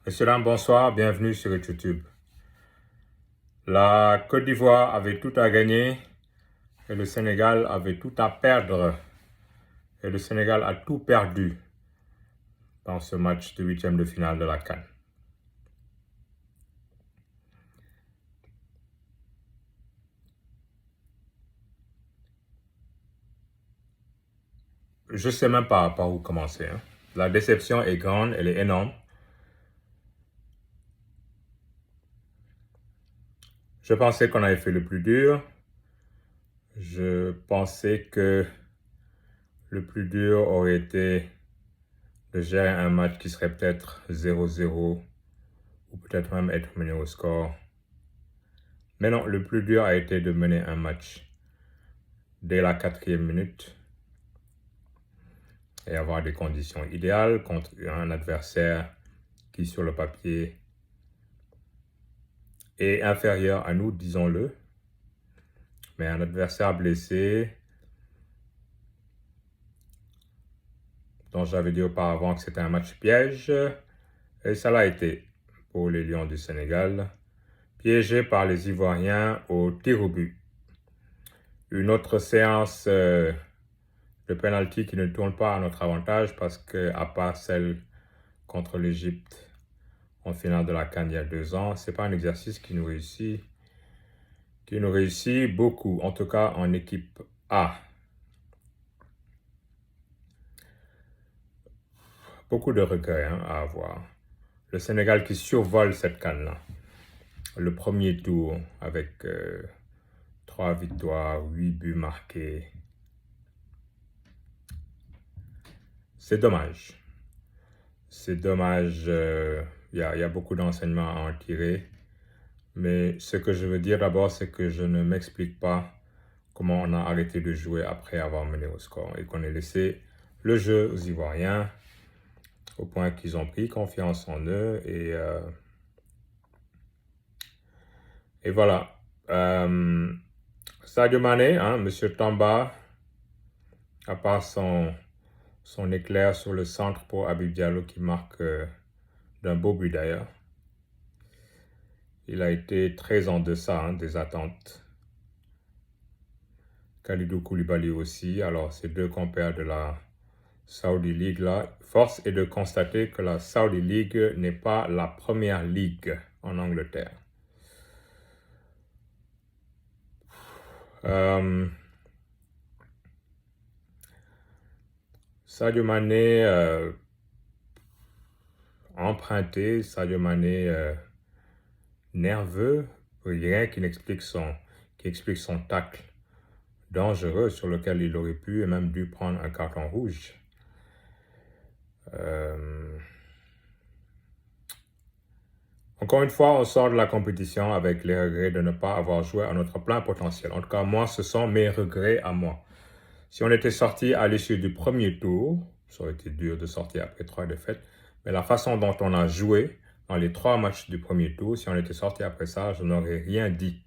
Messieurs, dames, bonsoir, bienvenue sur YouTube. La Côte d'Ivoire avait tout à gagner et le Sénégal avait tout à perdre. Et le Sénégal a tout perdu dans ce match de huitième de finale de la CAN. Je ne sais même pas par où commencer. La déception est grande, elle est énorme. Je pensais qu'on avait fait le plus dur. Je pensais que le plus dur aurait été de gérer un match qui serait peut-être 0-0 ou peut-être même être mené au score. Mais non, le plus dur a été de mener un match dès la 4e minute et avoir des conditions idéales contre un adversaire qui, sur le papier, est inférieur à nous, disons-le, mais un adversaire blessé dont j'avais dit auparavant que c'était un match piège, et ça l'a été pour les Lions du Sénégal, piégés par les Ivoiriens au tir au but. Une autre séance de penalty qui ne tourne pas à notre avantage parce que, à part celle contre l'Égypte en finale de la CAN il y a 2 ans, c'est pas un exercice qui nous réussit beaucoup, en tout cas en équipe A. Beaucoup de regrets à avoir. Le Sénégal qui survole cette CAN-là. Le premier tour avec 3 victoires, 8 buts marqués. C'est dommage. C'est dommage, il y a beaucoup d'enseignements à en tirer. Mais ce que je veux dire d'abord, c'est que je ne m'explique pas comment on a arrêté de jouer après avoir mené au score et qu'on ait laissé le jeu aux Ivoiriens au point qu'ils ont pris confiance en eux et voilà. Sadio Mané, Monsieur Tamba, à part son éclair sur le centre pour Habib Diallo qui marque d'un beau but d'ailleurs, il a été très en deçà des attentes. Kalidou Koulibaly aussi, alors ces deux compères de la Saudi League là, force est de constater que la Saudi League n'est pas la première ligue en Angleterre. Sadio Mané emprunté, Sadio Mané nerveux, rien qui explique son tacle dangereux sur lequel il aurait pu et même dû prendre un carton rouge. Encore une fois, on sort de la compétition avec les regrets de ne pas avoir joué à notre plein potentiel. En tout cas, moi, ce sont mes regrets à moi. Si on était sorti à l'issue du premier tour, ça aurait été dur de sortir après 3 défaites, mais la façon dont on a joué dans les 3 matchs du premier tour, si on était sorti après ça, je n'aurais rien dit.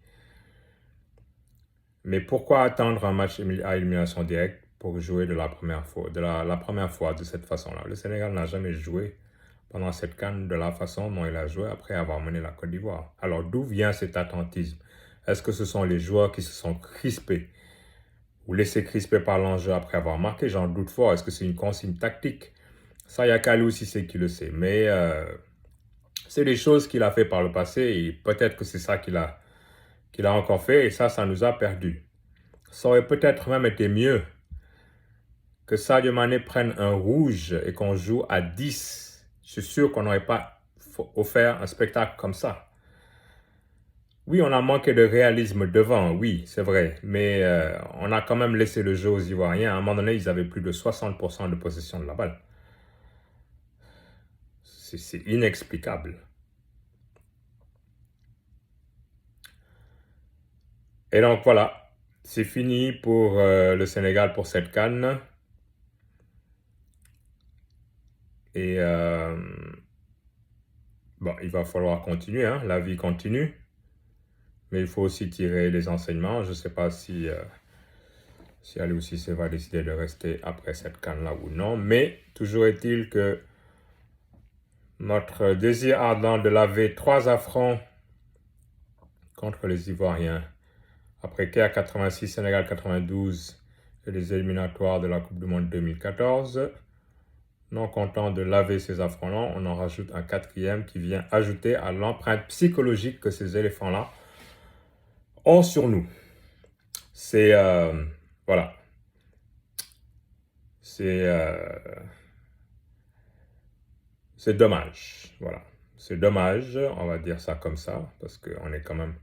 Mais pourquoi attendre un match à élimination directe pour jouer de la première fois de cette façon-là? Le Sénégal n'a jamais joué pendant cette CAN de la façon dont il a joué après avoir mené la Côte d'Ivoire. Alors d'où vient cet attentisme? Est-ce que ce sont les joueurs qui se sont crispés ou laissés crisper par l'enjeu après avoir marqué? J'en doute fort. Est-ce que c'est une consigne tactique? Ça, il y a Kalou aussi c'est qui le sait. Mais c'est des choses qu'il a fait par le passé et peut-être que c'est ça qu'il a encore fait et ça nous a perdu. Ça aurait peut-être même été mieux que Sadio Mané prenne un rouge et qu'on joue à 10. Je suis sûr qu'on n'aurait pas offert un spectacle comme ça. Oui, on a manqué de réalisme devant, oui, c'est vrai. Mais on a quand même laissé le jeu aux Ivoiriens. À un moment donné, ils avaient plus de 60% de possession de la balle. C'est inexplicable. Et donc voilà, c'est fini pour le Sénégal pour cette CAN. Et bon, il va falloir continuer, la vie continue. Mais il faut aussi tirer les enseignements. Je ne sais pas si Aliou Cissé va décider de rester après cette CAN-là ou non. Mais toujours est-il que Notre désir ardent de laver 3 affronts contre les Ivoiriens. Après Caire 86, Sénégal 92 et les éliminatoires de la Coupe du Monde 2014. Non content de laver ces affronts-là, on en rajoute un 4e qui vient ajouter à l'empreinte psychologique que ces éléphants-là ont sur nous. C'est voilà. C'est dommage. Voilà. C'est dommage, on va dire ça comme ça, parce qu'on est quand même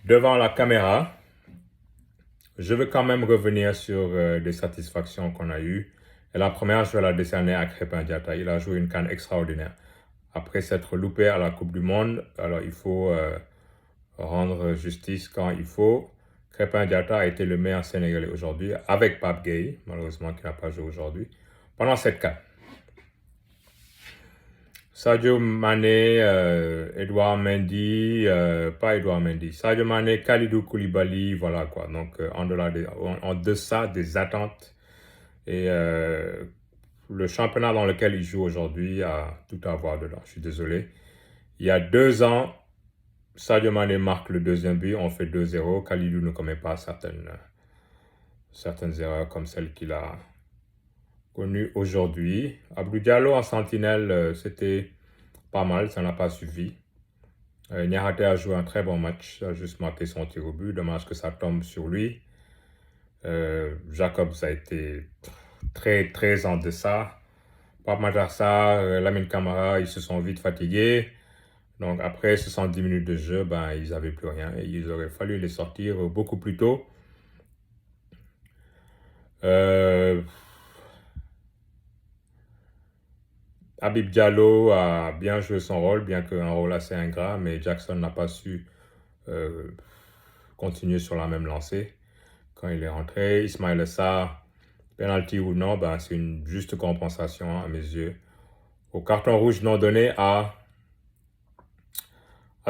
devant la caméra. Je veux quand même revenir sur des satisfactions qu'on a eues. Et la première, je vais la décerner à Crépin Diatta. Il a joué une CAN extraordinaire. Après s'être loupé à la Coupe du Monde, alors il faut rendre justice quand il faut. Crépin Diatta a été le meilleur Sénégalais aujourd'hui, avec Pape Gueye, malheureusement qui n'a pas joué aujourd'hui, pendant cette CAN. Sadio Mané, Edouard Mendy, pas Edouard Mendy, Sadio Mané, Kalidou Koulibaly, voilà quoi. Donc en deçà des attentes. Et le championnat dans lequel il joue aujourd'hui a tout à voir dedans. Je suis désolé. Il y a 2 ans, Sadio Mané marque le 2e but, on fait 2-0. Kalidou ne commet pas certaines erreurs comme celles qu'il a connues aujourd'hui. Abdou Diallo en sentinelle, c'était pas mal, ça n'a pas suffi. Niakhaté a joué un très bon match, il a juste manqué son tir au but. Dommage que ça tombe sur lui. Jacobs a été très, très en deçà. Pape Matar Sarr, Lamine Camara, ils se sont vite fatigués. Donc après 70 minutes de jeu, ben, ils n'avaient plus rien. Et il aurait fallu les sortir beaucoup plus tôt. Habib Diallo a bien joué son rôle, bien qu'un rôle assez ingrat, mais Jackson n'a pas su continuer sur la même lancée quand il est rentré. Ismaïla Sarr, penalty ou non, ben, c'est une juste compensation à mes yeux au carton rouge non donné à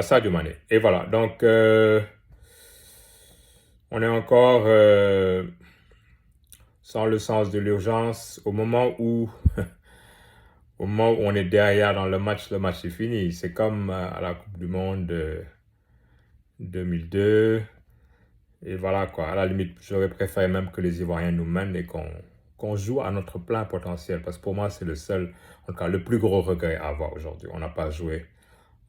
Sadio Mané. Et voilà, donc on est encore sans le sens de l'urgence. Au moment où on est derrière dans le match est fini. C'est comme à la Coupe du Monde 2002. Et voilà quoi, à la limite, j'aurais préféré même que les Ivoiriens nous mènent et qu'on joue à notre plein potentiel. Parce que pour moi, c'est le seul, en tout cas, le plus gros regret à avoir aujourd'hui. On n'a pas joué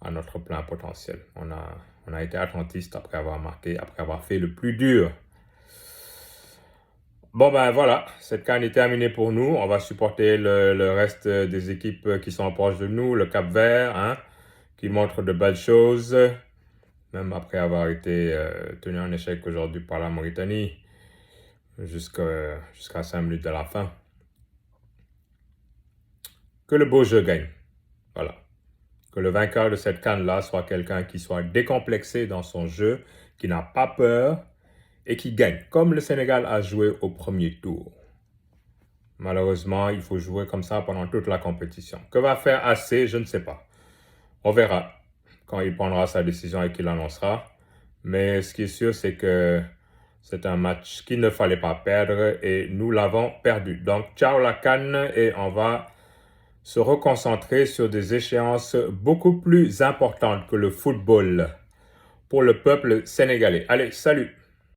à notre plein potentiel. On a été attentiste après avoir marqué, après avoir fait le plus dur. Bon ben voilà, cette CAN est terminée pour nous. On va supporter le reste des équipes qui sont proches de nous, le Cap-Vert, hein, qui montre de belles choses, même après avoir été tenu en échec aujourd'hui par la Mauritanie, jusqu'à 5 minutes de la fin. Que le beau jeu gagne. Voilà. Que le vainqueur de cette CAN-là soit quelqu'un qui soit décomplexé dans son jeu, qui n'a pas peur et qui gagne, comme le Sénégal a joué au premier tour. Malheureusement, il faut jouer comme ça pendant toute la compétition. Que va faire AC, je ne sais pas. On verra quand il prendra sa décision et qu'il l'annoncera. Mais ce qui est sûr, c'est que c'est un match qu'il ne fallait pas perdre et nous l'avons perdu. Donc, ciao la CAN et on va se reconcentrer sur des échéances beaucoup plus importantes que le football pour le peuple sénégalais. Allez, salut!